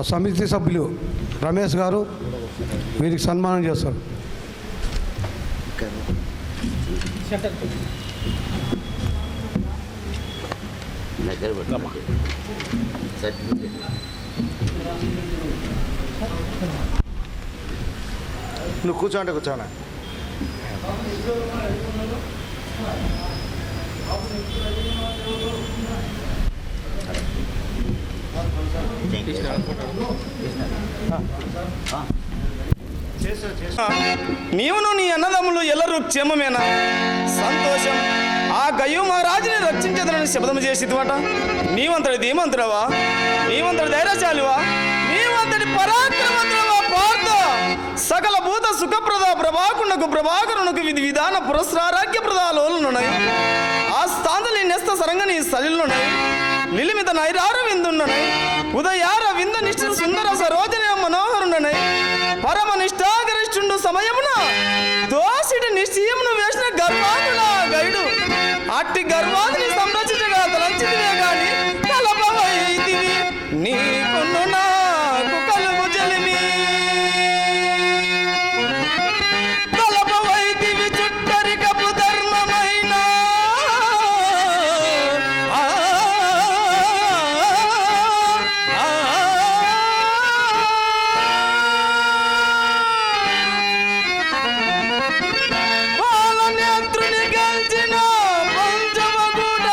సమితి సభ్యులు రమేష్ గారు వీరికి సన్మానం చేస్తారు. నువ్వు కూర్చోండి, కూర్చోనా. నీవును నీ అన్నదమ్ములు ఎల్లరూ క్షేమమేనా? సంతోషం. ఆ గయ్యు మహారాజుని రక్షించదనని శబ్దము చేసివట. నీవంతటి ధీమంతుడవా? నీవంతటి ధైర్యశాలివా? నీవంతటి పరాక్రమంతుడవా? పార్థ సకల భూత సుఖప్రద ప్రభాకునకు ప్రభాకరునకు విధి విధాన పురస్కారాఖ్య ప్రదాలోనున్నాయి. ఆ స్థాంతలి నెస్త సరంగని సలిలున్నాయి. నిలిమిత నైరార విందున్నాయి. ఉదయార వింద నిష్ఠ సుందర సరోజన మనోహరున్నాయి. పరమ నిష్ఠాగరిష్ఠుండు సమయమున దోషిటి నిశ్చయమును వేసిన గర్వాదులా గైడు అట్టి గర్వాదిని సంరక్షించగా తలంచితివే గాని కలపవైతివి నీకును నాకు కలుగు జలిమి. కలపవైతివి చుట్టరికపు ధర్మమైన బాలనేత్రుని గెలిచిన పంచమగుడ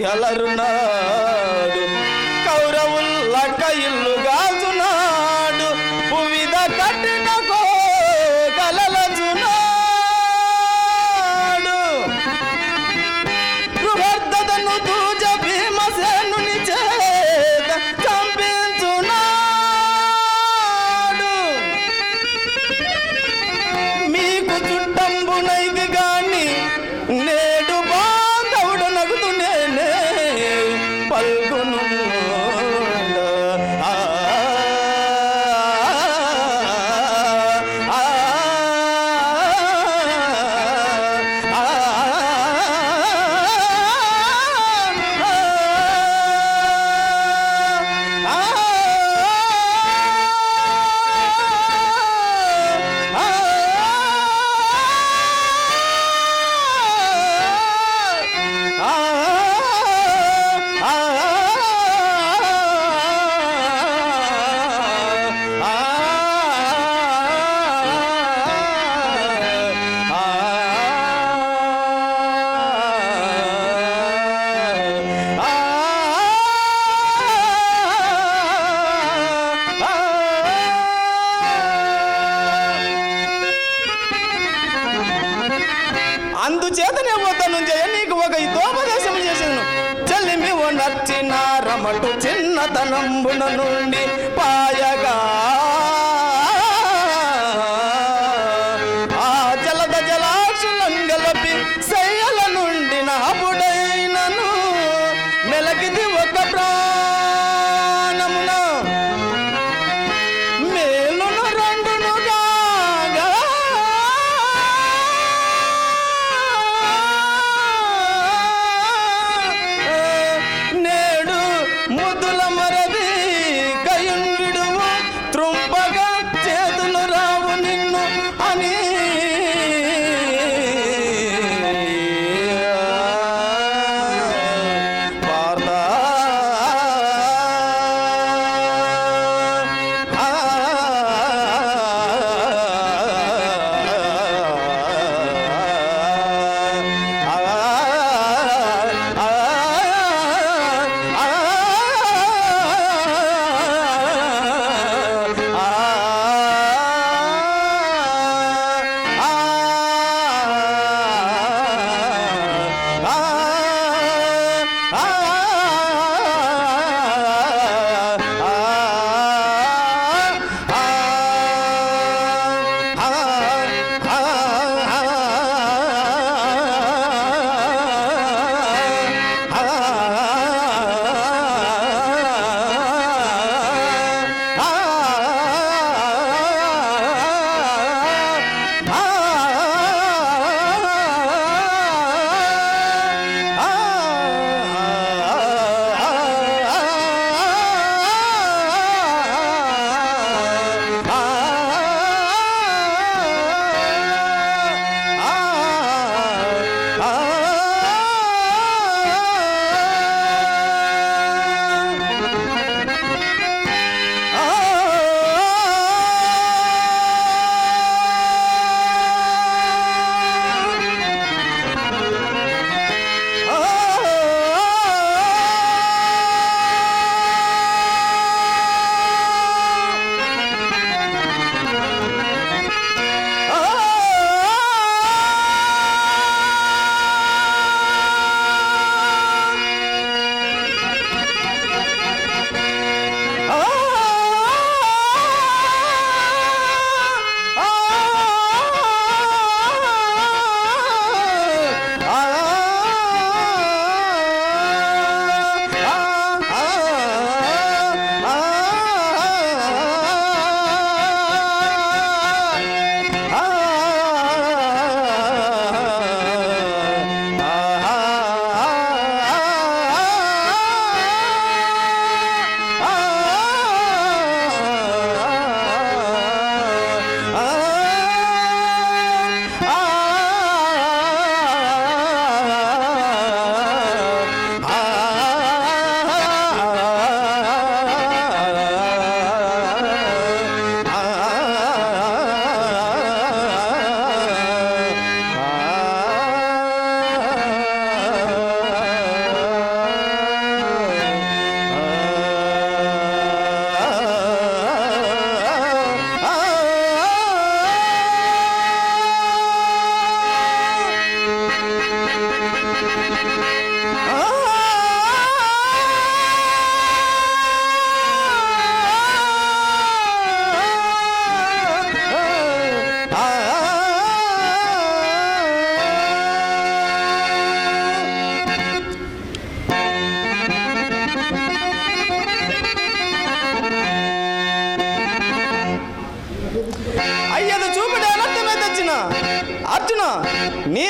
అలరునాడు కౌరవుల్లక ఇల్లు గాజునాడు పువిద కట్టిన కలలజునాడు బృహర్దను దూజ భీమసేనుని చేత చంపించునాడు మీకు చుట్టంబునైది గాని నేడు బాంధవుడు నగుతు నేనే పల్గును అందుచేతనే పోతాను జయ నీకు ఒక హితోపదేశం చేసాను చెల్లిమి ఓ నచ్చిన రమటు చిన్నతనంబున నుండి పాయగా ఆ జలద జలాక్షులంగలపి శయ్యల నుండి నాపుడైనను మెలకిది ఒక ప్రాణమున మేలును రెండును గాగా నేడు ముద్దుల మరది కయుండువు త్రుంపగా చేతులు రావు నిన్ను అని పార్థా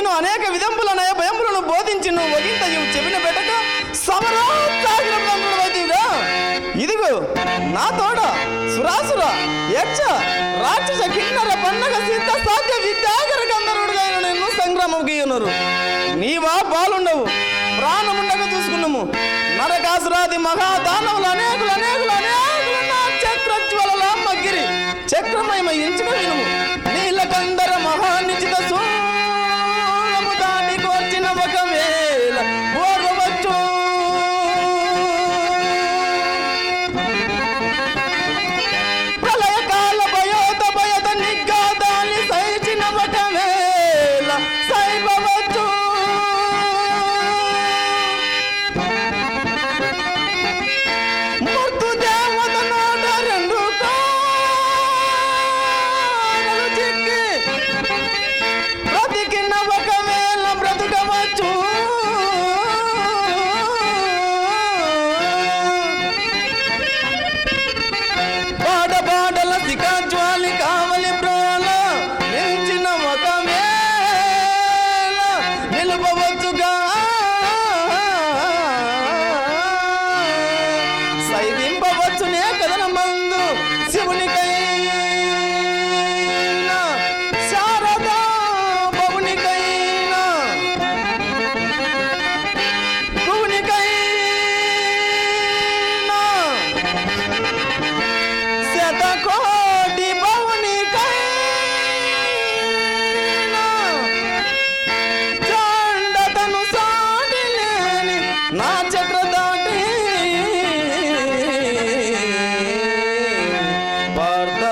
నేను అనేక విధంపులనే భయములను బోధించి నువ్వు ఒకంత చెవిన పెట్టక సమరోత్సాహంగా ఇదిగో నా తోడ సురాసుర యక్ష రాక్షస కిన్నర పన్నగ సిద్ధ సాధ్య విద్యాగర గంధర్వుడుగా నిన్ను సంగ్రామం గీయనరు నీవా బాలుండవు ప్రాణముండగా చూసుకున్నాము నరకాసురాది మహాదానవులు అనేకులు నా చక్రజ్వల మగ్గిరి చక్రమయమ ఇంచిన వినుము నీలకందర మహానిచిత సూలము దాటి కోర్చిన ఒకవేళ ఓర్వవచ్చు ప్రళయకాల భయత నిగ్గాదాన్ని సైచిన ఒకవేళ సైపవచ్చు మృత్యుదేవత నోట రెండు కాళ్ళు చిక్కి బ్రతికిన ఒకవేళ బ్రతుకవచ్చు బాడల శిఖాజ్వాలి కావలి ప్రోల నిలిచిన ఒకవేళ నిలుపవచ్చుగా సైవింపవచ్చునే కథన మందు శివునికైనా శారదా పవునికైనా భువనికైనా శతకోటి పవునికైనా చండతను సాటి లేని నా చక్రదాటి పార్థ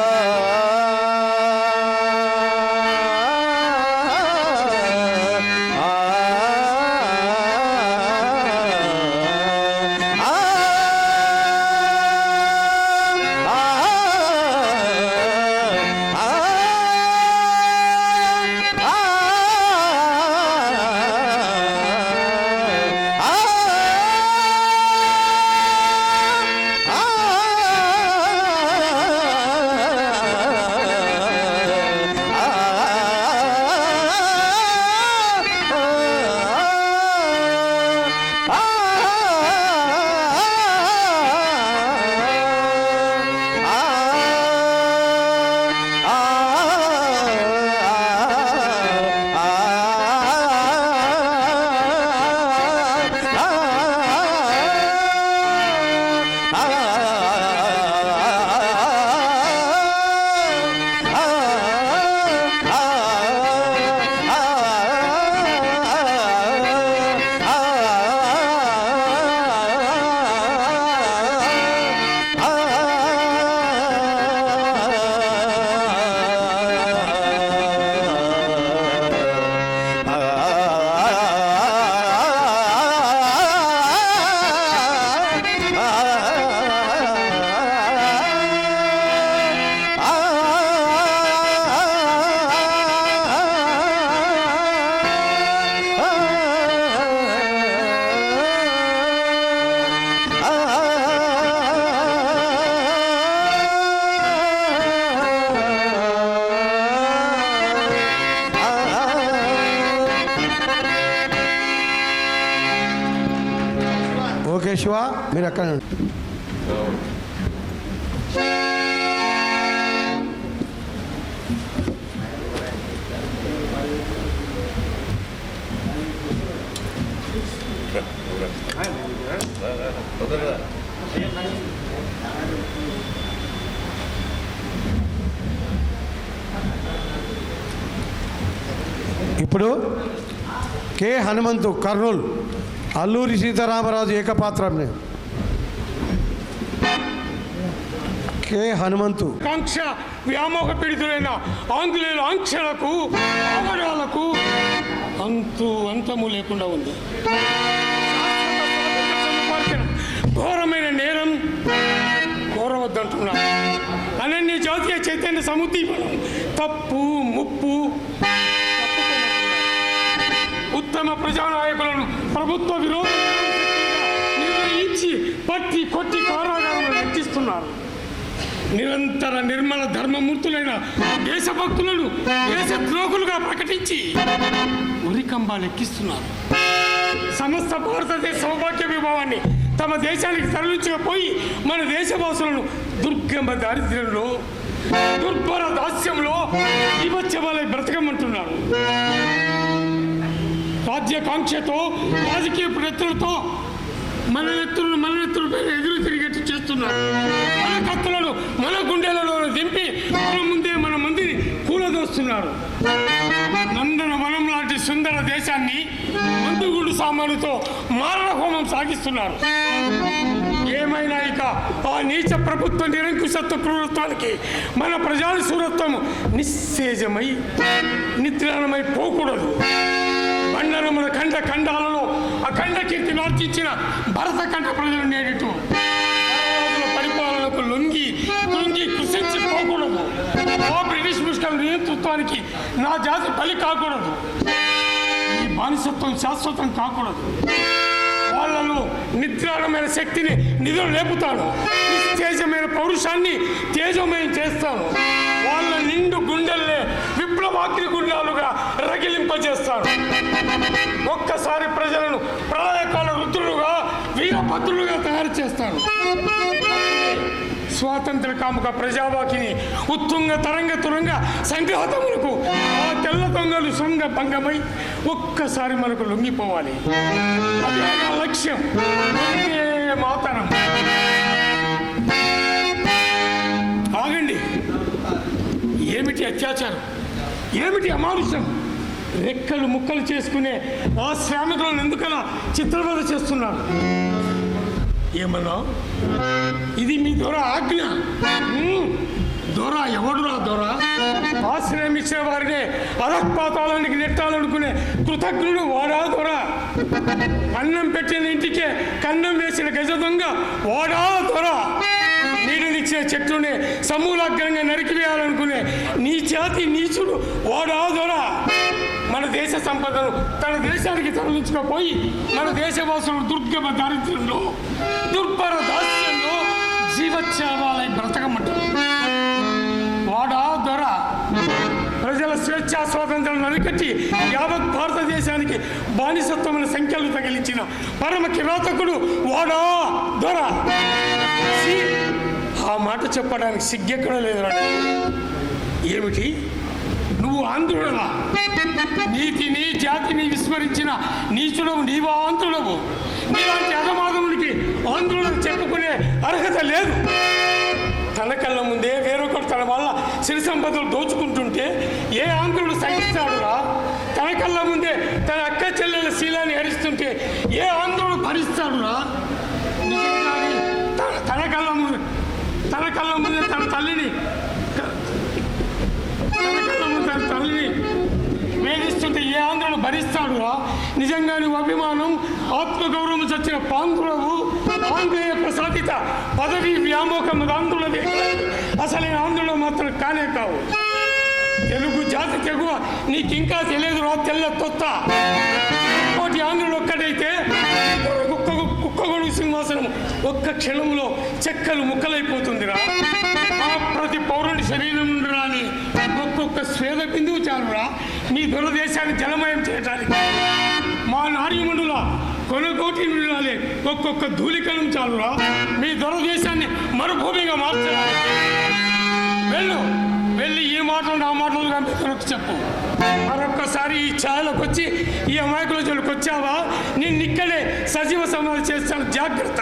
ఓకే శివ మీరు ఎక్కడ ఇప్పుడు కె హనుమంతు కర్నూలు అల్లూరి సీతారామరాజు ఏకపాత్రమే కె హనుమంతు కాంక్ష వ్యామోహ పీడితులైన ఆంగ్లేయుల ఆంక్షలకు ఆమరాలకు అంతము లేకుండా ఉంది. ఘోరమైన నేరం కోరవద్దంటున్నారు. అనన్య జాతీయ చైతన్య సముద్దీపనం తప్పు ముప్పు ఉత్తమ ప్రజానాయకులను ప్రభుత్వ విరోధులుగా నిర్ణయించి పట్టి కొట్టి కారాగారంలో నెట్టిస్తున్నారు. నిరంతర నిర్మల ధర్మమూర్తులైన దేశభక్తులను దేశద్రోహులుగా ప్రకటించి ఉరికంబాలు ఎక్కిస్తున్నారు. సమస్త భారతదేశ సౌభాగ్య విభావాన్ని తమ దేశానికి తరలించకపోయి మన దేశవాసులను దుర్గమ దారిద్ర్యంలో దుర్భర దాస్యంలో వివచ్చవాలై బ్రతకమంటున్నారు. రాజ్యాకాంక్షతో రాజకీయ ప్రయత్నాలతో మన నెత్తులపై ఎదురు తిరిగేట్టు చేస్తున్నారు. మన కత్తులను మన గుండెలలో దింపి మన ముందే మన మందిని కూలదోస్తున్నారు. నందన వనం లాంటి సుందర దేశాన్ని మందుగుండు సామానుతో మారణ హోమం సాగిస్తున్నారు. ఏమైనా ఇక ఆ నీచ ప్రభుత్వ నిరంకుశత్వ క్రూరత్వానికి మన ప్రజాని సూరత్వం నిశ్చేజమై నిద్రాణమై పోకూడదు. బండరముల ఖండాలలో అఖండ కీర్తిని ఆర్జించిన భరతఖండ ప్రజలు నేడిటు పరిపాలనకు లొంగి కృషించి పోకూడదు. ఆ బ్రిటిష్ ముష్కల నియంతృత్వానికి నా జాతి బలి కాకూడదు. ఈ బానిసత్వం శాశ్వతం కాకూడదు. వాళ్ళలో నిద్రాణమైన శక్తిని నిధులు లేపుతాను. నిస్తేజమైన పౌరుషాన్ని తేజమయం చేస్తాను. వాళ్ళ నిండు గుండెల్నే విప్లవాగ్ని గుండాలుగా రగిలింపజేస్తాను. ఒక్కసారి ప్రజలను ప్రళయకాల రుద్రులుగా వీరభద్రులుగా తయారు చేస్తాను. స్వాతంత్ర కాముక ప్రజావాకిని ఉత్తుంగ తరంగ తురంగ సంఘాతములకు ఆ తెల్ల దొంగలు శృంగ భంగమై ఒక్కసారి మనకు లొంగిపోవాలి. అదే నా లక్ష్యం. అదే మాతరం. ఆగండి. ఏమిటి అత్యాచారం, ఏమిటి అమానుషం? రెక్కలు ముక్కలు చేసుకునే ఆ శ్రామికులను ఎందుకలా చిత్రవద చేస్తున్నారు? ఏమన్నా ఇది మీ దొర ఆజ్ఞ? దొర ఎవడురా దొర? ఆశ్రయం ఇచ్చే వారినే అధపాతాలానికి నెట్టాలనుకునే కృతజ్ఞుడు వాడా దొర? అన్నం పెట్టిన ఇంటికే కన్నం వేసిన గజ దొంగ వాడా దొర? నీడనిచ్చే చెట్టునే సమూలాగ్రంగా నరికివేయాలనుకునే నీ జాతి నీచుడు వాడా దొర? మన దేశ సంపదను తన దేశానికి తరలించకపోయి మన దేశవాసులు దుర్గమ దారిద్ర్యంలో దుర్భర దాస్యంలో జీవోత్సవాలై బ్రతకమంటారు. వాడా దొర? ప్రజల స్వేచ్ఛా స్వాతంత్రాలను అరికట్టి యావత్ భారతదేశానికి బానిసత్వమైన సంఖ్యలు తగిలించిన పరమ కిరాతకుడు వాడా దొర? ఆ మాట చెప్పడానికి సిగ్గెక్కడ లేదురా. ఏమిటి నువ్వు ఆంధ్రుడవా? నీతిని జాతిని విస్మరించిన నీచుడవు నీవా ఆంధ్రుడవు? నీలాంటి అధమాధమునికి ఆంధ్రులను చెప్పుకునే అర్హత లేదు. తన కళ్ళ ముందే వేరొకరు తన వల్ల సిరి సంపదలు దోచుకుంటుంటే ఏ ఆంధ్రుడు సహిస్తాడురా? తన కళ్ళ ముందే తన అక్క చెల్లెల శీలాన్ని హరిస్తుంటే ఏ ఆంధ్రుడు భరిస్తాడురా? తన కళ్ళ ముందే తన తల్లిని వేధిస్తుంటే ఏ ఆంధ్రుడు భరిస్తాడురా? నిజంగా నువ్వు అభిమానం ఆత్మగౌరవం చచ్చిన పాంధ్రుడవు. ఆంధ్రేయ ప్రసాదిత పదవి వ్యామోహం ఆంధ్రులదే. అసలైన ఆంధ్రులు మాత్రం కానే కావు. తెలుగు జాతి తెగువ నీకింకా తెలియదురా తెల్ల తొత్త. కోటి ఆంధ్రులు ఒక్కటైతే కుక్కగొడుగు సింహాసనం ఒక్క క్షణంలో చెక్కలు ముక్కలైపోతుందిరా. ఆ ప్రతి పౌరుని శరీరం నుండి రాని ఒక్కొక్క స్వేద బిందువు చాలురా మీ దురదేశాన్ని జలమయం చేయడానికి. మా నార్యమండుల కొనగోటి నుండి రాలే ఒక్కొక్క ధూళికలం చాలురా మీ దురదేశాన్ని మరుభూమిగా మార్చడానికి. వెళ్ళి ఈ మాటలు ఆ మాటలు కనుక చెప్పు. మరొక్కసారి ఈ ఛాయలకు వచ్చి ఈ అమాయకుల జోలికి వచ్చావా నేను ఇక్కడే సజీవ సమాధి చేస్తాను. జాగ్రత్త.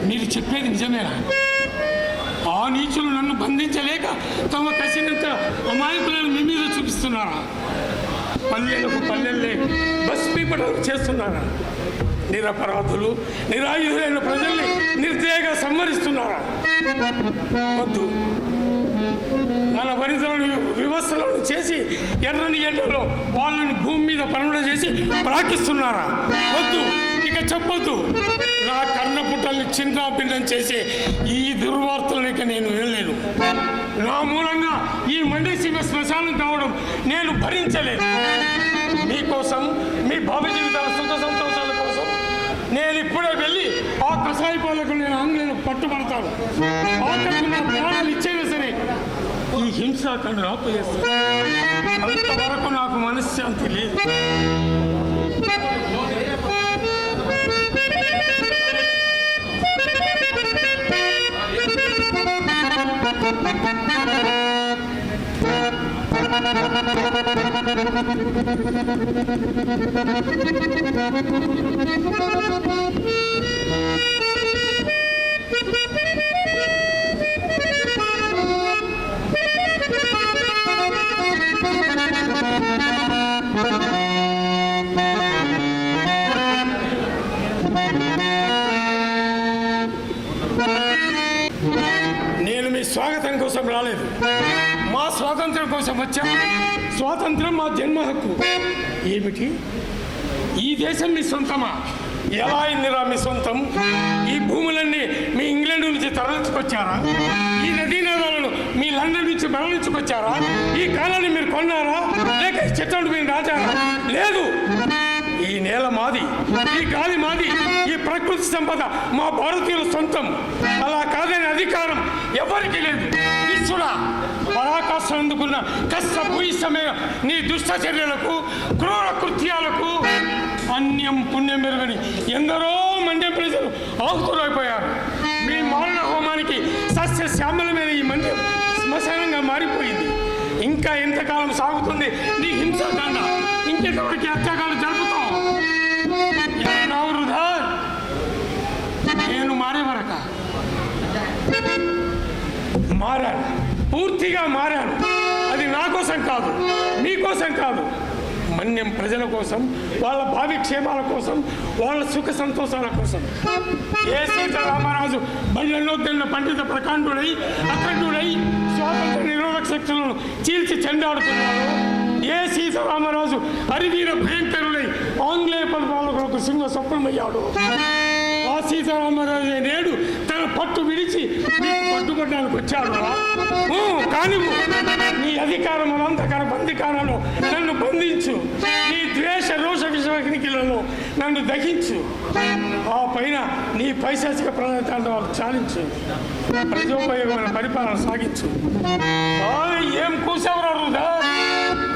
మీరు చెప్పేది నిజమేనా? ఆ నీచులు నన్ను బంధించలేక తమ కసినంత అమాయకులను మీ మీద చూపిస్తున్నారా? పల్లెల్లే భస్మీపటం చేస్తున్నారా? నిరపరాధులు నిరాయుధులైన ప్రజల్ని నిర్దయగా సంహరిస్తున్నారా? వద్దు. మన వనితలను వివస్థలను చేసి ఎర్రని ఎండలో వాళ్ళని భూమి మీద పనులు చేసి ప్రాకిస్తున్నారా? వద్దు. ఇక చెప్పొద్దు. నా కన్న పుట్టల్ని చిన్నాభిన్నం చేసి ఈ దుర్వార్తలను ఇక నేను వెళ్ళలేను. నా మూలంగా ఈ మండసీమ శ్మశానం కావడం నేను భరించలేను. మీకోసం మీ భావి జీవితాల సుఖ సంతోషాల కోసం నేను ఇప్పుడే వెళ్ళి ఆ కషాయ పాలకు నేను ఆంగ్లేయులకు పట్టుబడతాను. ఆఖరికి నా ప్రాణాలు ఇచ్చేవి సరే ఈ హింసాకాండ ఆపేస్తాను. అంతవరకు నాకు మనశ్శాంతి లేదు. నేను మీ స్వాగతం కోసం రాలేదు, మా స్వాతంత్రం కోసం వచ్చాను. స్వాతంత్రం మా జన్మ హక్కు. ఏమిటి, ఈ దేశం మీ సొంతమా? ఎలా అయిందిరా మీ సొంతం? ఈ భూములన్నీ మీ ఇంగ్లాండ్ నుంచి తరలించుకొచ్చారా? ఈ నదీ నదాలను మీ లండన్ నుంచి మరలించుకొచ్చారా? ఈ కాలాన్ని మీరు కొన్నారా, లేక ఈ చెట్లను మీరు నాటారా? లేదు, ఈ నేల మాది, ఈ గాలి మాది, ఈ ప్రకృతి సంపద మా భారతీయుల సొంతం. అలా కాదని అధికారం ఎవరికి లేదు. ఈశ్వరా, పరాకాష్ఠ అందుకున్న కష్టభూయిష్టమైన నీ దుష్ట చర్యలకు, క్రూర కృత్యాలకు అన్యం పుణ్యం మెరుగని ఎందరో మండ్య ప్రజలు ఆహుతులైపోయారు. మీ మారణ హోమానికి సస్య శ్యామలమైన ఈ మండ్యం శ్మశానంగా మారిపోయింది. ఇంకా ఎంతకాలం సాగుతుంది నీ హింసాకాండ? ఇంకెంతవరకు అత్యాకాలు జరుపుతావు? వృధా, నేను మారే వరక మారాను, పూర్తిగా మారాను. అది నా కోసం కాదు, మీకోసం కాదు, మన్యం ప్రజల కోసం, వాళ్ళ భావి క్షేమాల కోసం, వాళ్ళ సుఖ సంతోషాల కోసం. ఏ సీతారామరాజు బండ్లనొద్దన్న పండిత ప్రకాండుడై అఖండుడై స్వాతంత్ర నిరోధక శక్తులను చీల్చి చెండాడుతున్నాడు, ఏ సీతారామరాజు హరివీర భయంకరుడై ఆంగ్లేయ పరిపాలకులకు సింహ స్వప్నమయ్యాడు, ఆ సీతారామరాజు నేడు తన పట్టు విడిచి పట్టుకోవడానికి వచ్చాడు. కానీ నీ అధికారం అంధకార బంధికారంలో నన్ను బంధించు, నీ ద్వేష రోష విషకిలలో నన్ను దహించు, ఆ పైన నీ పైశాచిక ప్రజాతాండవాలు చాలించు, ప్రజోపయోగమైన పరిపాలన సాగించు. ఏం కూసేవరా వృధా?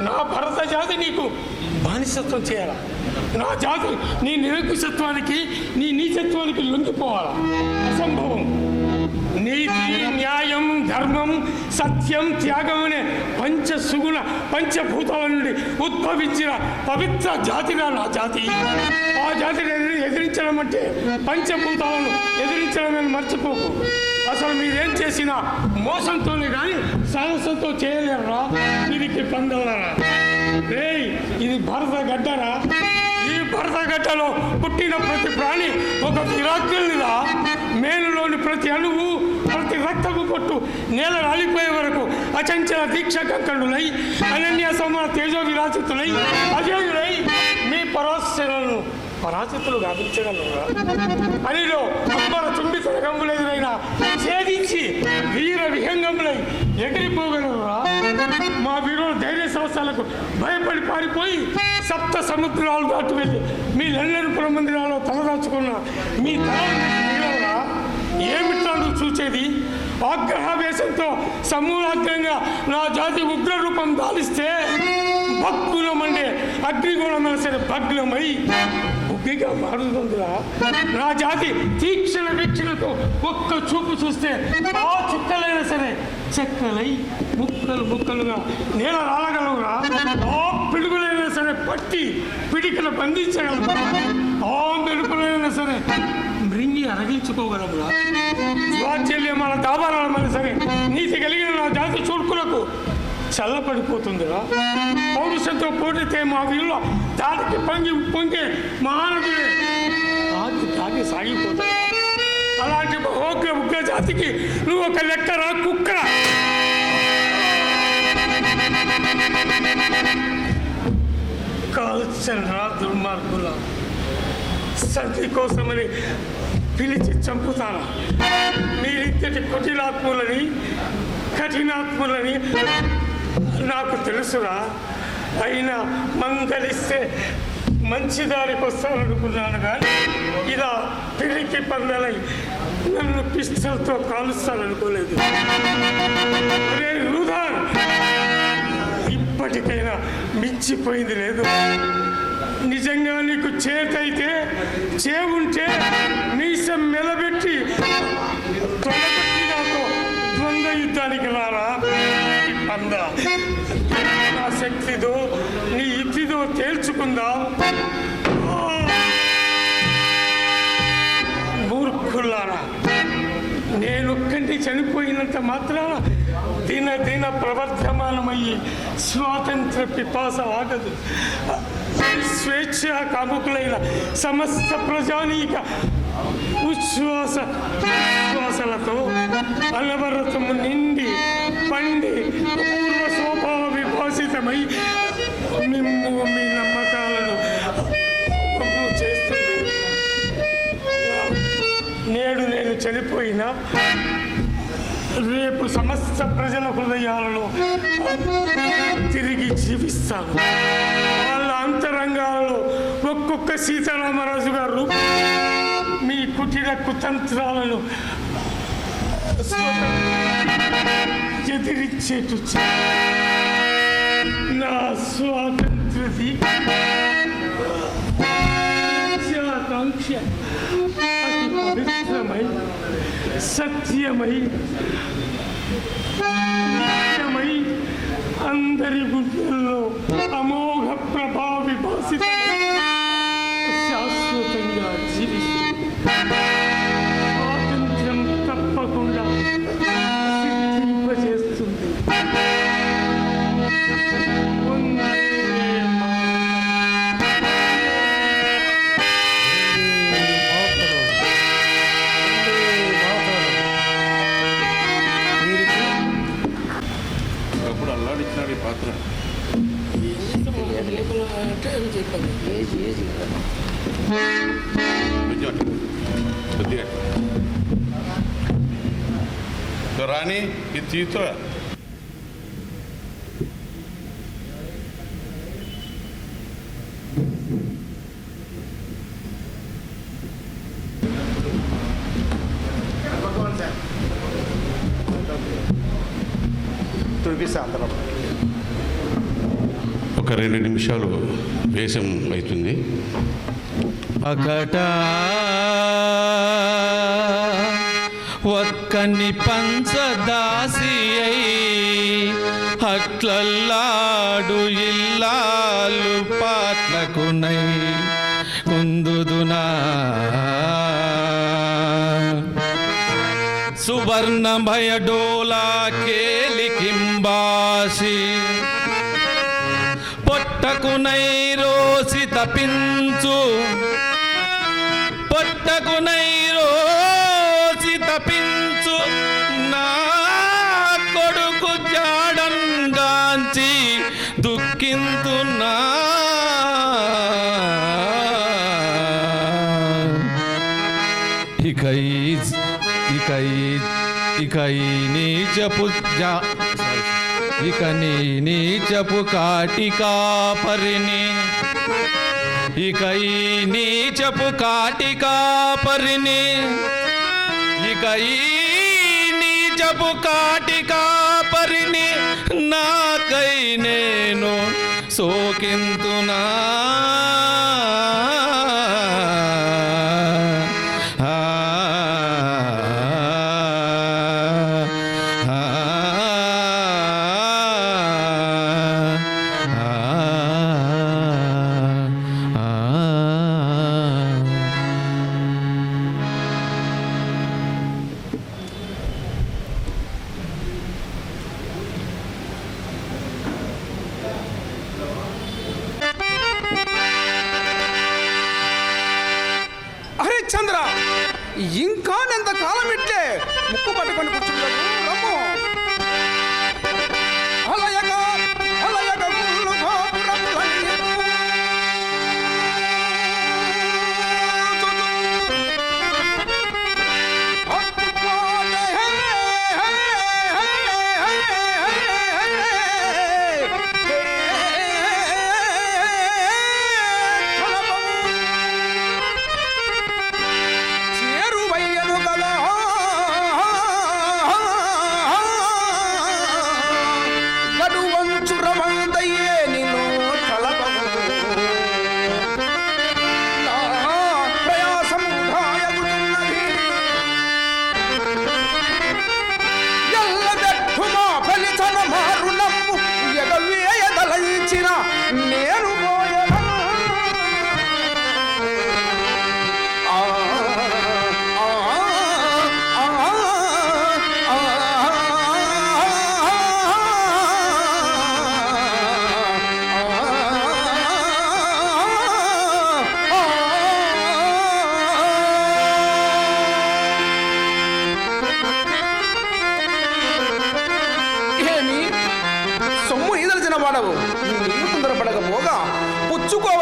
నా భరత జాతి నీకు బానిసత్వం చేయాలా? నా జాతి నీ నిరంకుశత్వానికి, నీ నీచత్వానికి లొంగిపోవాలా? అసంభవం. నీతి, న్యాయం, ధర్మం, సత్యం, త్యాగం అనే పంచసుగుణ పంచభూతాల నుండి ఉద్భవించిన పవిత్ర జాతిగా నా జాతి. ఆ జాతిని ఎదిరించడం అంటే పంచభూతాలను ఎదిరించడమని మర్చిపోకు. అసలు మీరేం చేసినా మోసంతోనే కానీ సాహసంతో చేయలేరా? దీనికి పందలరా? ఇది భరత గడ్డరా? ఈ భరత గడ్డలో పుట్టిన ప్రతి ప్రాణి ఒక విరాగ్యునిగా, మేలులోని ప్రతి అణువు, ప్రతి రక్తపు పొట్టు నేల రాలిపోయే వరకు అచంచల దీక్ష కంకణులై, అనన్య సమాన తేజో విరాజితులై, అజయులై మీ పరాశలను పరాజితులు గావించగలరా? అనిలో అబ్బర తుంబిత రంగులెదురైనా ఛేదించి వీర విహంగములై ఎగిరిపోగలరా? మా వీరుల ధైర్య సంస్థలకు భయపడి పారిపోయి సప్త సముద్రాలు దాటి వెళ్ళి మీ లండన్ పురమందిరాల్లో తలదాచుకున్న మీ తలరా? ఏమిట్లాడు చూచేది? ఆగ్రహావేశంతో సమూలాగ్రంగా నా జాతి ఉగ్ర రూపం దాలిస్తే భక్తులమండే అగ్నిగుణమైన సరే భగ్నమై ఉగ్గిగా మారుతుందిరా. నా జాతి తీక్షణ వీక్షణతో ఒక్క చూపు చూస్తే ఆ చుక్కలైనా సరే చెక్కలై ముక్కలు ముక్కలుగా నేల రాలగలవురా. ఆ పిడుగులైనా సరే పట్టి పిడికలు బంధించగలరా. ఆ మెరుపులైనా సరే మృంగి అరగించుకోగలవురా. స్వాచల్యమాన దాబాలమైన సరే నీతి కలిగిన నా జాతి చురుకులకు చల్లపడిపోతుందిరా. పౌరుషంతో పోటీతే మా వీళ్ళ దానికి పొంగే మహానదులే దాగి సాగిపోతుంది. అలాంటి ఉగ్ర జాతికి నువ్వు ఒక లెక్కరా, కుక్కరా? కాల్చరా దుర్మార్గుల, సంధి కోసమని పిలిచి చంపుతారా? మీరింతటి కుటిలాత్ములని కఠినాత్ములని నాకు తెలుసురా. అయినా మందలిస్తే మంచి దారికి వస్తాననుకున్నాను కానీ ఇలా పిరికి పందలై నన్ను పిస్టల్తో కాలుస్తాననుకోలేదు. అరే రుధాన్, ఇప్పటికైనా మించిపోయింది లేదు. నిజంగా నీకు చేతైతే చేవుంటే మీసం మెలబెట్టి తొలగొట్టి నాతో ద్వంద్వ యుద్ధానికి రారా పంద. నా శక్తిదో నీ యుక్తిదో తేల్చుకుందాం. మూర్ఖులారా, నేనొక్కటి చనిపోయినంత మాత్రాన దిన ప్రవర్ధమానమయ్యి స్వాతంత్ర పిపాస ఆగదు. స్వేచ్ఛా కాముకులైన సమస్త ప్రజానీక ఉచ్ఛ్వాసలతో అలవరతము నిండి పండి పూర్వ స్వభావ విభాసితమై మిమ్ము మీ నమ్మకాలను చేస్తుంది. నేడు నేను చనిపోయినా రేపు సమస్త ప్రజల హృదయాలలో తిరిగి జీవిస్తాను. వాళ్ళ అంతరంగాలలో ఒక్కొక్క సీతారామరాజు గారు మీ కుటిల కుతంత్రాలను ఎదిరించేటు నా స్వాతంత్ర ఆకాంక్ష అతి పవిత్రమై సత్యమై నిత్యమై అందరి గుండెల్లో అమోఘ ప్రభావ విభాసిత శాశ్వతంగా జీవిస్తుంది. స్వాతంత్ర్యం తప్పకుండా సిద్ధింపజేస్తుంది. పాత్ర రాణి ఇది తీర్చురా. తుడిపిస్తా అందరం. ఒక 2 నిమిషాలు వేషం అవుతుంది. అకట ఒక్కని పంచదాసి అయి అట్లల్లాడు ఇల్లాలు పాట్లకునై కుందుదునా సువర్ణభయ డోలా కేలికింబాసి పొట్టకునై రోసి తపించు పొట్టకునై రోసి తపించు నా కొడుకు జాడంగాంచి దుఃఖింతున్నా ఇక నీ నీచపు కాటికాపరిని ఇక ఈ నీచపు కాటికాపరిని ఇక ఈ నీచపు కాటికాపరిని నాకై నేను సోకింతునా చంద్ర, ఇంకా ఎంత కాలం ఇట్లే ముక్కు పట్టుకొని కూర్చుంటారు. రమ్ము అలయగా అలయగా గుళ్ళు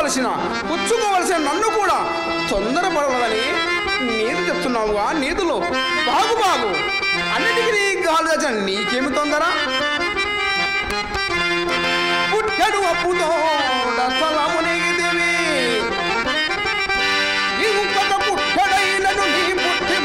పుచ్చుకోవలసిన నన్ను కూడా తొందరపడవలని నీతి చెప్తున్నావుగా. నీతులు బాగు అన్నిటికీ గాలి తెచ్చిన నీకేమి తొందర? పుట్టెడు అప్పుతో తలమునిగిదివి ఇంకొక పుట్టెడైనను నీ పుట్టి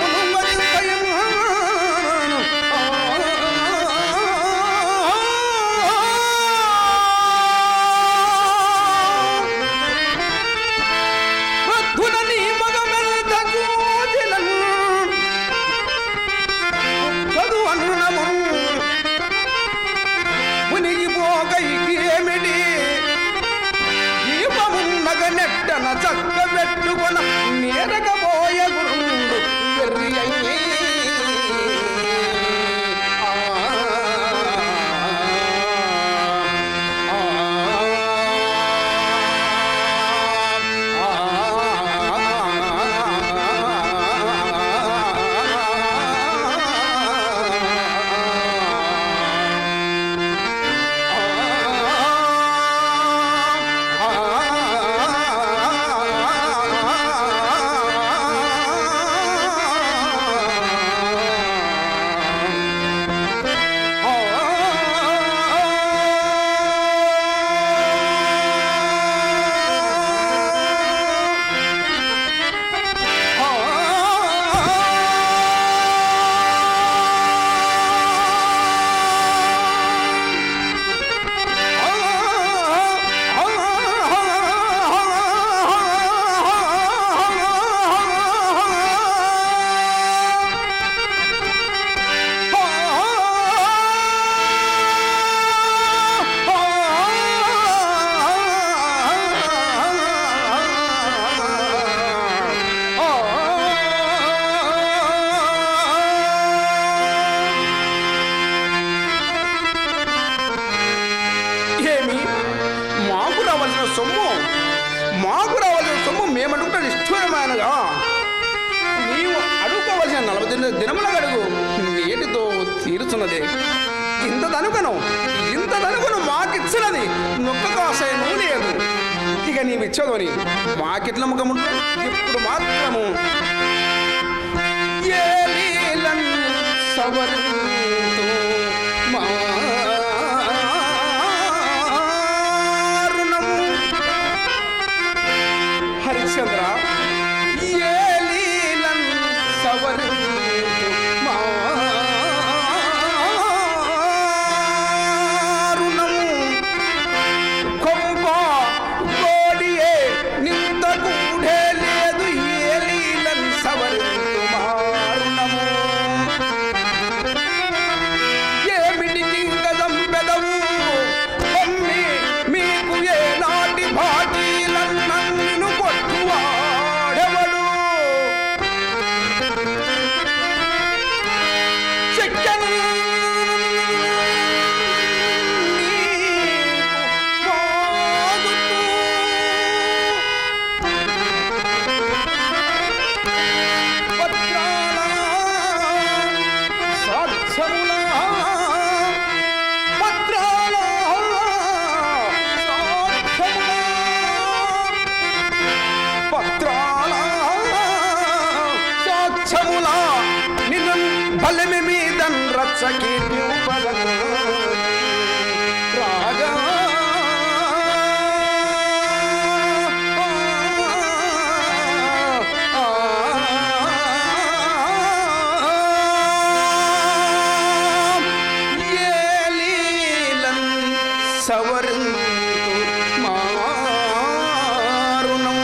చక్క పెట్టుకొన నేరకపోయే గురుండు ఎర్రి అయ్యి మాకు రావాల్సిన సొమ్ము మేమడుగుట నిష్ఠూరమైనగా నీవు అడుక్కోవలసిన 40 దినముల గడుగు నేటితో తీరుచున్నదే. ఇంతదనుకను మాకిచ్చినది నొక్క కాసైనూ లేదు. ఇక నీవిచ్చదని మాకిట్ల ముఖముంటు ఇప్పుడు మాత్రము ఏ లీలన్ సవరింతు హరిశ్చంద్ర ఏ లీలన్ సవరింతు కొంప గోడియే నింత కూడే లేదు. ఏ లీలన్ సవరింతు మారుణము ఏమిటికి గదం పెదవు కొమ్మి మీకు ఏనాటి భాటీలన్ను కొట్టువాడెవడు చెక్కని బలమి మీదన్ రచ్చకి రాగా ఏ లీలన్ సవరింతు మారుణం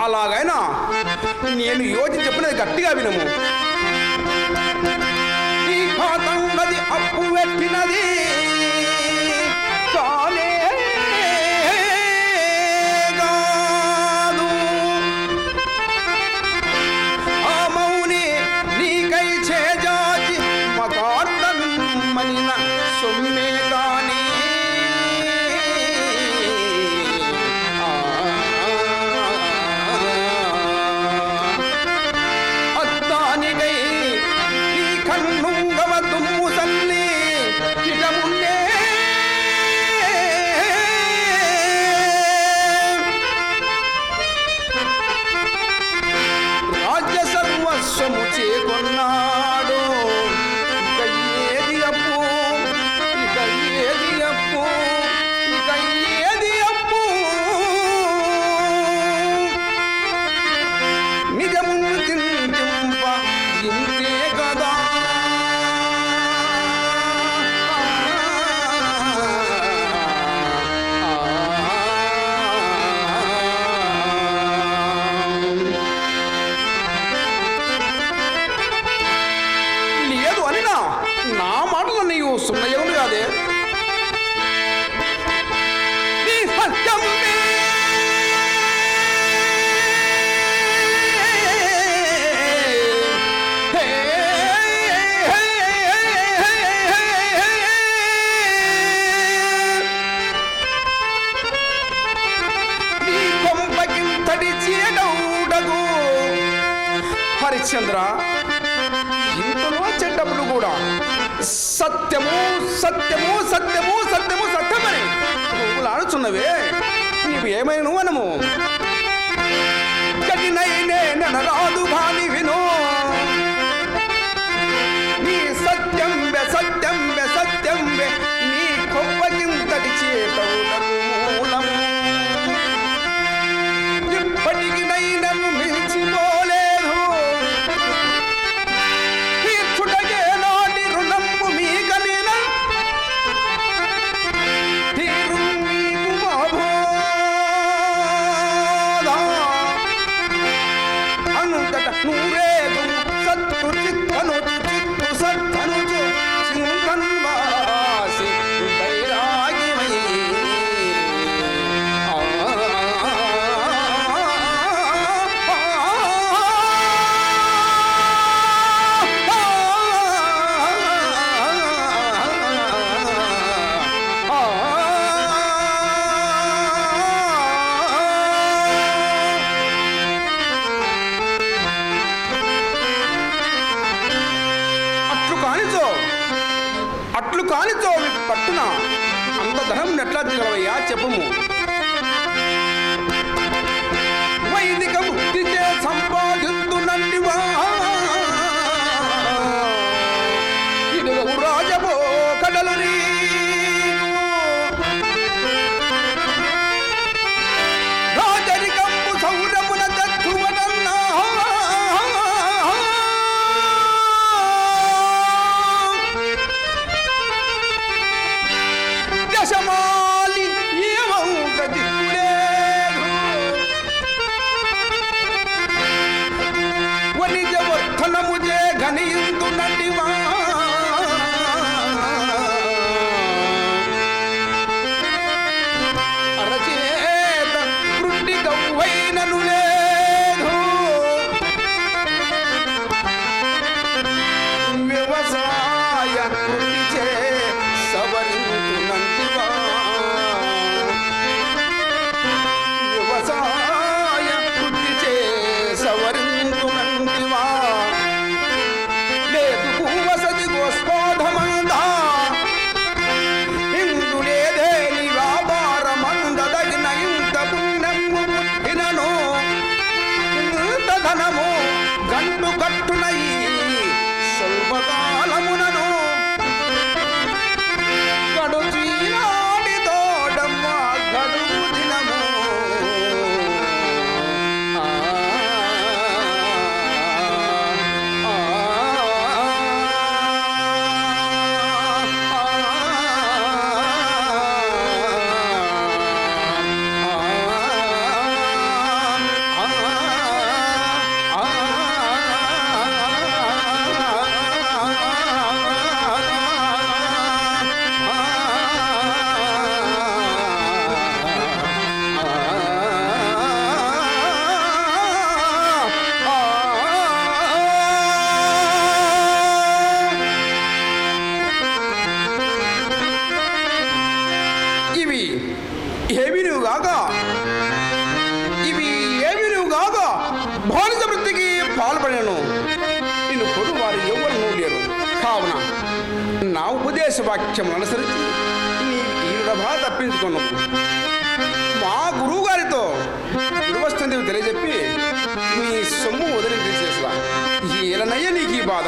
అలాగైనా నేను యోచి చెప్పినది గట్టిగా వినము. ఈ ఖాతంగది అప్పు పెట్టినది కానే కాదు. ఆ మౌని నీకై చేజాచి మగార్తమనిన సొమ్మే కాని అద్దానికై అన్నాడు ఇక ఏది అప్పు ఇక ఏది అప్పు ఇక ఏది అప్పు నిజము చింతింప ఇంతే కదా లేదు అనినా నా మాటలు నీవు సున్నయములు కాదే నీ సత్యం నీ కొంపకింతటి చీడౌడగు హరిశ్చంద్ర ఇంతలో చెడ్డప్పుడు కూడా సత్యము సత్యము సత్యము సత్యము సత్యమని నువ్వు ఆడుచున్నవే నీవు ఏమైనా అనము కఠినైనే ననరాదు భాని వినో నీ సత్యం బె సత్యం బె సత్యం బె నీ కొప్పకింతటి చేతవులకు మూలము ఇప్పటికి నైనను మించిపోలేదు తీర్చుటకే నాటి రుణము మీకనిన తీరు మీకు మాబోధా అంతట నూరేదు సత్తు చిత్తను చిత్తు సత్తనుచు సింహన్వాసి బైరాగివై అట్లు కానిచో పట్టున అంత ధనం నెట్లా దిగలవయ్యా చెప్పుము వైదిక ముక్తిచే సంపాదింతునండివా ఇదిగో రాజభో కడలు రాజరికంపు సౌరమున దత్తువనన్నా దశమాలి ఏమౌ గదిలేదు వనిజ వర్ధనము చే ఘనియుందునండివా అరచేత వృద్ధి గవ్వైనను లేదు వ్యవసాయ వృద్ధి చే సవరించునంటివా వ్యవసాయ వృద్ధి చే సవరించునంటివా లేదు భూవసతి గోస్పోధమందా ఇందులేదే నీ వ్యాపారమందదగిన ఇంత పుణ్యము పుట్టినను ఇంత ధనము గంటు కట్టునై స్వల్పకాలమునను గడుచీనాడి తోడమ్మ గడువు దినము బానిస వృత్తికి పాల్పడను నిన్ను కొడు వారు ఎవరు లేరు కావున నా ఉపదేశ వాక్యం అనుసరించి నీ ఈరుడభా తప్పించుకున్నావు మా గురువు గారితో దుర్వస్తుంది విషయం తెలియజెప్పి నీ సొమ్ము వదిలి చేసిరా. ఏలనయ్య నీకు ఈ బాధ?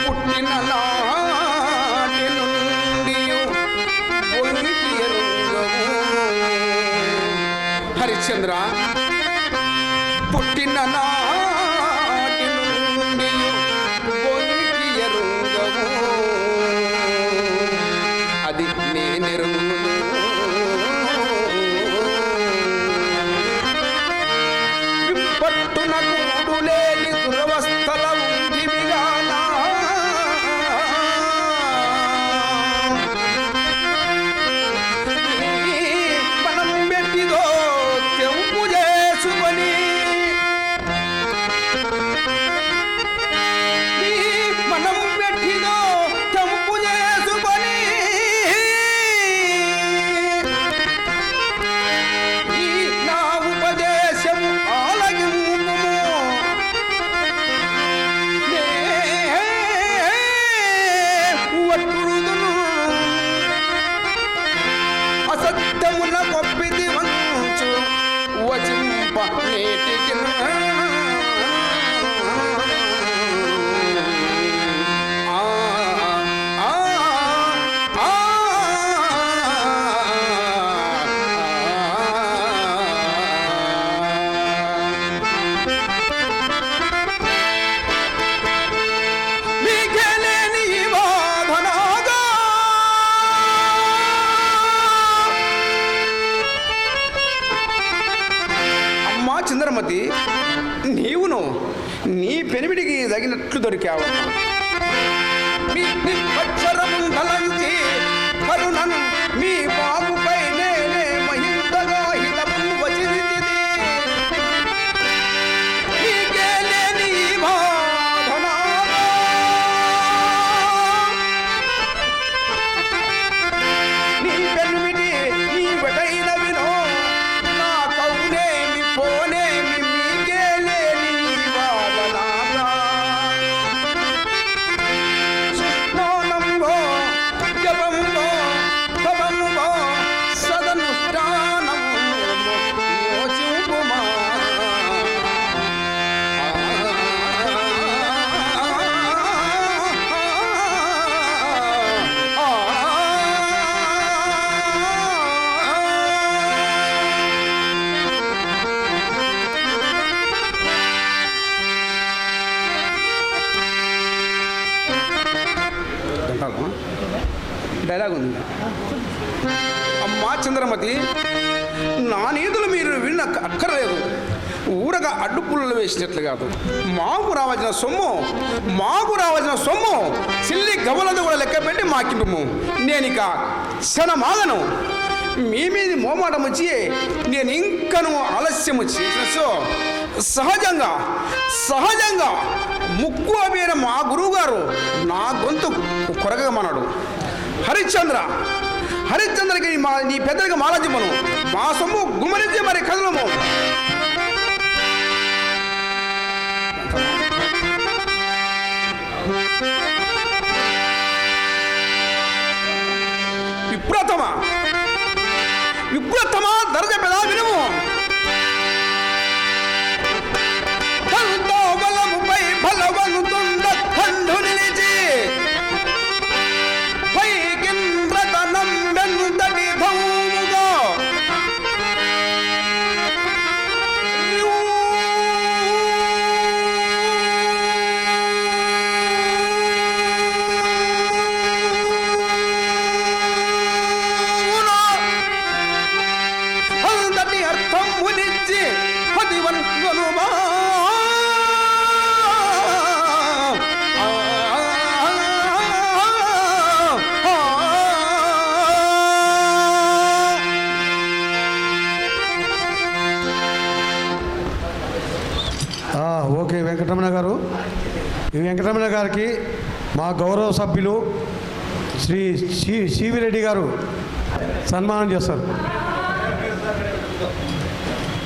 పుట్టిన నాటి నుండి ఒలికి ఎరుగవు. హరిశ్చంద్ర, పుట్టిన నాటి నుండి ఒలికి ఎరుగవు. అది నేనెరుగు. పట్టున కూడులేని దురవస్థల ఉంటివిగానా మనం పెట్టిదో తెంపు చేసుకొని మనం పెట్టిదో తెంపు చేసుకొని నా ఉపదేశం అసత్యమున గొప్పిది వంచు వచింప నేటికి చంద్రమతి, నీవును నీ పెనిమిడికి తగినట్లు దొరికావమ్మా. తలంచి కరుణను మీ బాబుపై నేనే మహింతగా హితము వచించితి. నీకే లేని బాధనాగా నీ పెనిమిడి నీ వెటైన వినో నా కౌనేమి పోనేమి మీకే లేని బాధనాగా. స్నానంలో జపంలో తపంలో సదనుష్ఠానము యోచింపుమా. డైలాగ్ ఉంది. అమ్మా చంద్రమతి, నా నీతులు మీరు విన్న అక్కర్లేదు. ఊరగా అడ్డుపుల్లలు వేసినట్లు కాదు. మాకు రావాల్సిన సొమ్ము చిల్లి గమలతో కూడా లెక్క పెట్టి మాకింపు. నేనిక క్షణమాగను. మీ మీద మోమాటం వచ్చి నేను ఇంకను ఆలస్యము చేసిన సహజంగా ముక్కు అబేన మా గురువుగారు నా గొంతు కొరగమన్నాడు. హరిశ్చంద్రకి నీ పెద్దగా మాలజిమ్మను మా సొమ్ము గుమ్మరించి మరి కదలము. విప్రతమా దర్జ పెదా వినుము. బలముపై బలవంతుండ ఖండు నిలిచి పైకింద్రతనం వెంతటి భౌముగా అందటి అర్థం ఉనిచ్చి పదివన్ గనుమా. ఓకే వెంకటరమణ గారు, ఈ వెంకటరమణ గారికి మా గౌరవ సభ్యులు శ్రీ సివి రెడ్డి గారు సన్మానం చేస్తారు.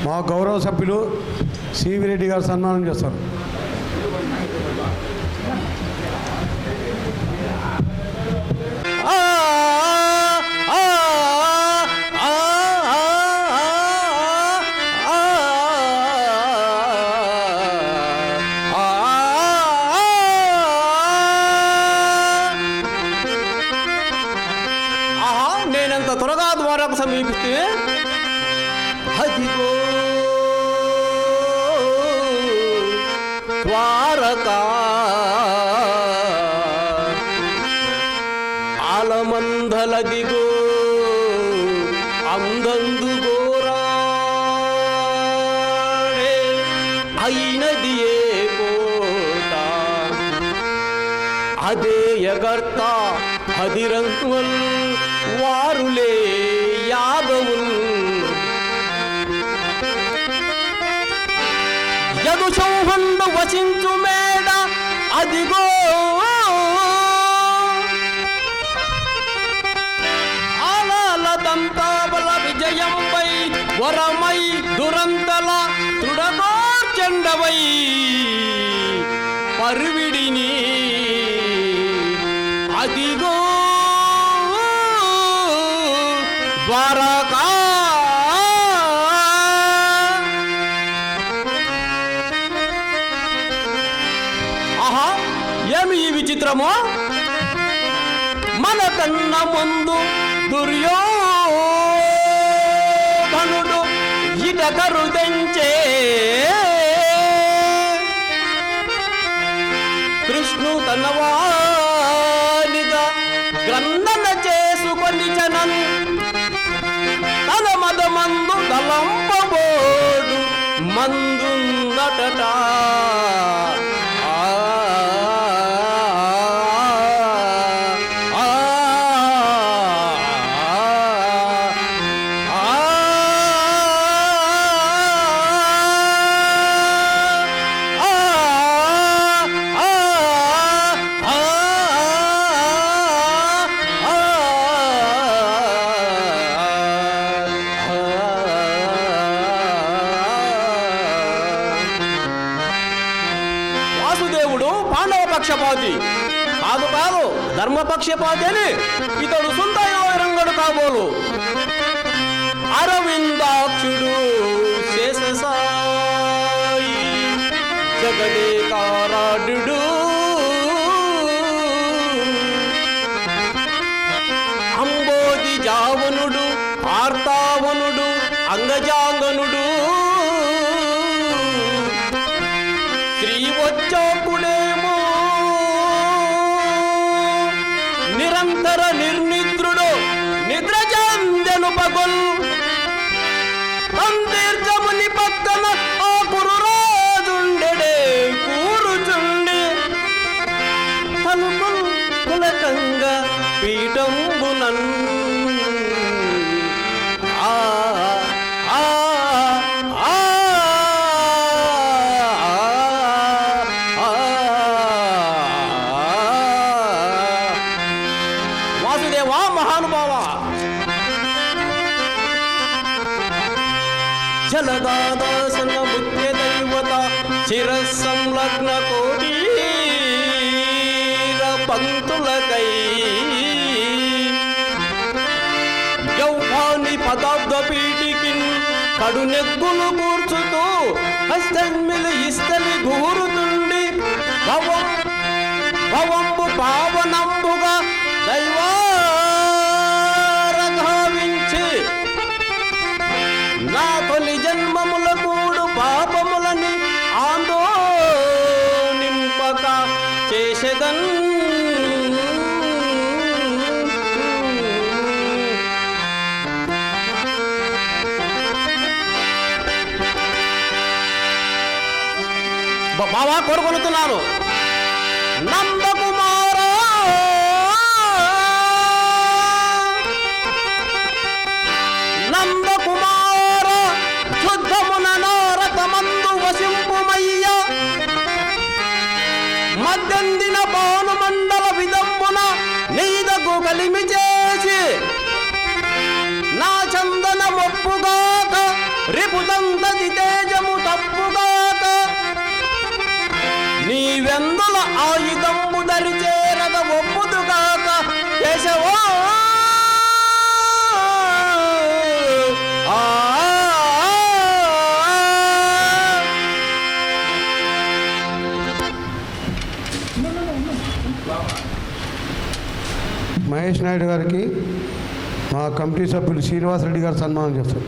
మా గౌరవ సభ్యులు సివి రెడ్డి గారు సన్మానం చేస్తారు. సమీపిస్తే అదిగో ద్వారకా ఆలమందలదిగో అందందు గోరాడే అయినది ఏ కోట అదే యగర్త అదిరంగుల్ వారులే యాదవుల్ యదు చౌహండు వసించు మేడ అదిగో ఆలాలదంతాబల విజయంపై వరమై దురంతల తృడగోర్చండవై పర్విడిని అదిగో ద్వారకా ఆహా ఏమి ఈ విచిత్రమో మన కన్న ముందు దుర్యోధనుడు ఇటకరు తెంచే కృష్ణు తనవానిగా గ్రంథన చేసుకొని జనం తన మదమందు తలంపబోడు మందున్నట వాసుదేవుడు పాండవ పక్షపాతి కాదు కాదు ధర్మపక్షపాతి అని ఇతడు సుందయోరంగడు కాబోలు అరవిందాక్షుడు శేషసాయి జగదేకారాడు అంబోది జావనుడు ఆర్తావనుడు అంగజాంగనుడు శ్రీవచ్చోకుడేమో నిరంతర నిర్నిద్రుడు నిద్రజంజను పగుల్ అంతీర్జముని పక్కన ఆ కురురాజుండెడే కూరుచుండి తలుపుల్ పులకంగా పీఠంబునన్ ఆ ఆ ఆ వాసుదేవా మహానుభావ జలదాదాసన ముఖ్య దైవత శిరస్సంలగ్న కోటి పంతులకై యౌవాని పదాబ్ద పీఠికిన్ కడునెగ్గులు కూర్చుతూ హస్తన్మిలి ఇస్తలి గూరుతుండి భవంబు పావనంబుగా దైవారధావించి నా తొలి జన్మముల కూడు పాపములని ఆందోళింపక చేసేదన్ బావా కోరుకొనుతున్నాను నందకుమార నందకుమార శుద్ధమున నారతమందు వసింపుమయ్య మధ్యందిన భానుమండల విదంబున నీదకు కలిమి చేసి నా చందన మొప్పుగాక రిపుదంతది తేజము తప్పుగాక నీవెందుల ఆయుధంబు దరిచేరద ఒప్పుదుగాక కేశవో మహేష్ నాయుడు గారికి మా కమిటీ సభ్యులు శ్రీనివాసరెడ్డి గారు సన్మానం చేస్తారు.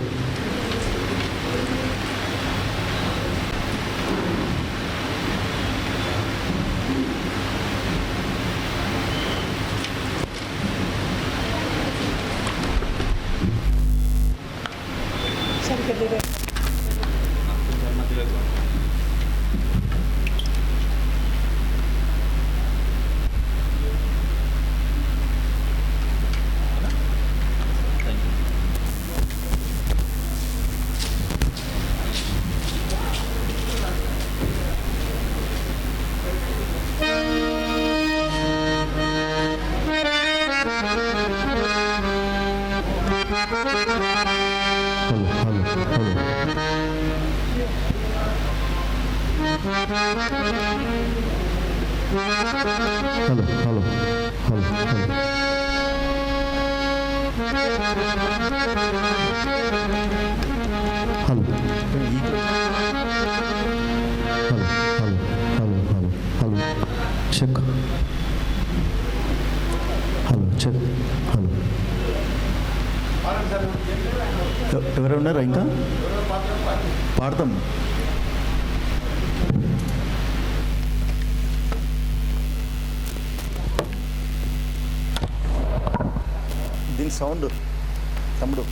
చెక్ హలో చెక్ హలో ఎవరు ఉన్నారా ఇంకా పాడతాం. దీని సౌండ్ తమ్ముడు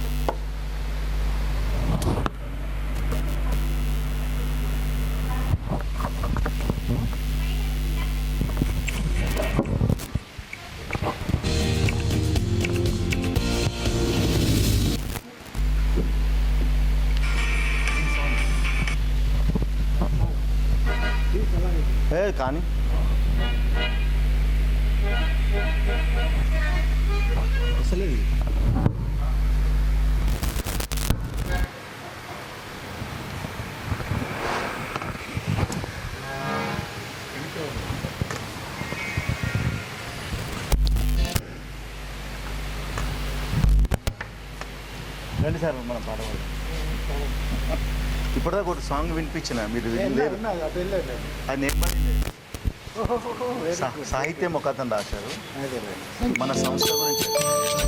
కానీ అసలు రండి సార్ మనం పాడవాలి. ఇప్పటిదాకా ఒక సాంగ్ వినిపించిన మీరు అది నేను సాహిత్యం ఒక అతను రాశారు మన సంస్థ గురించి.